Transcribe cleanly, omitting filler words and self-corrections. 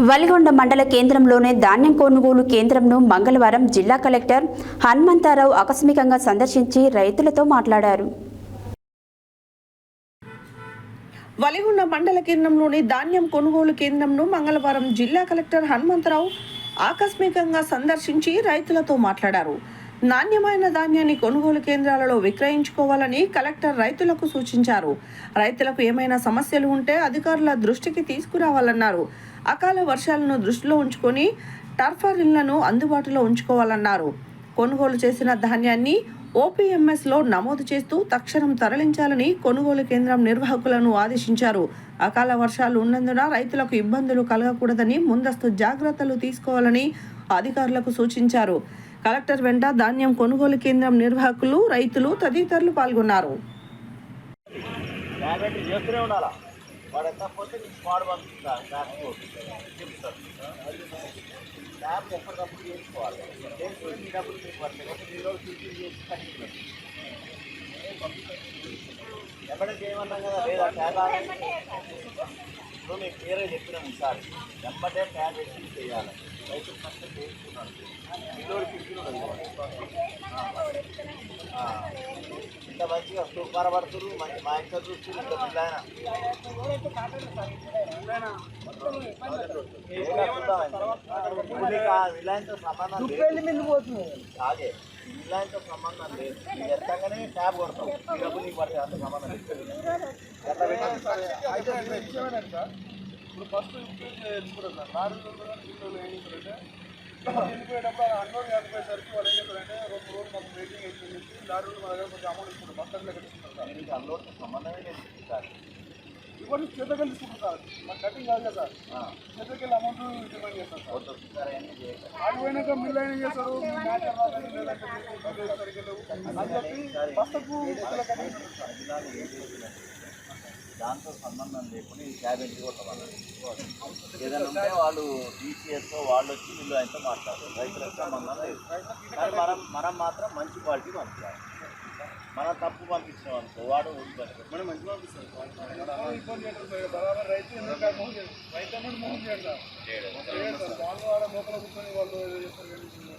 వలిగొండ మండల కేంద్రంలోని ధాన్యం కొనుగోలు కేంద్రంను మంగళవారం జిల్లా కలెక్టర్ హనుమంతరావు ఆకస్మికంగా సందర్శించి రైతులతో మాట్లాడారు. వలిగొండ మండల కేంద్రంలోని ధాన్యం కొనుగోలు కేంద్రంను మంగళవారం జిల్లా కలెక్టర్ హనుమంతరావు ఆకస్మికంగా సందర్శించి రైతులతో మాట్లాడారు. నాణ్యమైన ధాన్యాన్ని కొనుగోలు కేంద్రాలలో విక్రయించుకోవాలని కలెక్టర్ రైతులకు సూచించారు. రైతులకు ఏమైనా సమస్యలు ఉంటే అధికారుల దృష్టికి తీసుకురావాలన్నారు. అకాల వర్షాలను దృష్టిలో ఉంచుకొని టర్ఫరిన్లను అందుబాటులో ఉంచుకోవాలన్నారు. కొనుగోలు చేసిన ధాన్యాన్ని ఓపీఎంఎస్లో నమోదు చేస్తూ తక్షణం తరలించాలని కొనుగోలు కేంద్రం నిర్వాహకులను ఆదేశించారు. అకాల వర్షాలు ఉన్నందున రైతులకు ఇబ్బందులు కలగకూడదని ముందస్తు జాగ్రత్తలు తీసుకోవాలని అధికారులకు సూచించారు. కలెక్టర్ వెంట ధాన్యం కొనుగోలు కేంద్రం నిర్వాహకులు, రైతులు తదితరులు పాల్గొన్నారు. ఎప్పుడైతే ఏమన్నాం కదా లేదా ట్యాబ్ ఇప్పుడు మీకు క్లియర్గా చెప్పినాం ఈసారి వెంబడే ట్యాబ్ వేసి చేయాలి. రైతులు ఫస్ట్ చేసుకున్నాడు ఇంత మంచిగా సూపర్ పడుతున్నారు. మంచి మా ఇంట్లో చూస్తున్నారు. ఇంత విలాయంతో సంబంధం ఆగే విలాయంతో సంబంధం లేదు. ఎత్తగానే ట్యాబ్ కొడతాం. డబ్బులు నీకు పడితే అంత సంబంధం లేదు. ఇప్పుడు ఫస్ట్ తీసుకుంటారు సార్. లారీలు వెళ్ళిపోయేటప్పుడు అన్లోడ్ కాకపోయేసరికి వాళ్ళు ఏం చేస్తారంటే 2 రోజులు మాకు వెయిటింగ్ అయిపోయింది. లారీలు మా దగ్గర కొంచెం అమౌంట్ ఇస్తున్నారు. బస్సులు లెక్క తీసుకుంటారు సార్. అన్లోడ్ సంబంధమే లేదు సార్. ఇవన్నీ చేతకెళ్ళి తీసుకుంటారు సార్. మాకు కటింగ్ కాదు కదా సార్. చేతకెళ్ళి అమౌంట్ డిమాండ్ చేస్తారు సార్. అది పోయినాక మిల్ అయినా చేస్తారు. బస్సుకు దాంతో సంబంధం లేకుండా ఈ క్యాబినెట్ కొట్టవాలి. ఏదైనా ఉంటే వాళ్ళు టీసీఎస్ వాళ్ళు వచ్చి వీళ్ళు ఆయనతో మాట్లాడతారు. రైతులకు సంబంధం లేదు. కానీ మనం మాత్రం మంచి క్వాలిటీ పంపించాలి. మనం తప్పు పంపించాం అనుకో వాడు మనం మంచి పంపిస్తాం. బరాబర్ రైతు రైతు అమౌంట్ మోసం చేయండి సార్. వాళ్ళు మోకలు కూర్చొని వాళ్ళు చేస్తారు.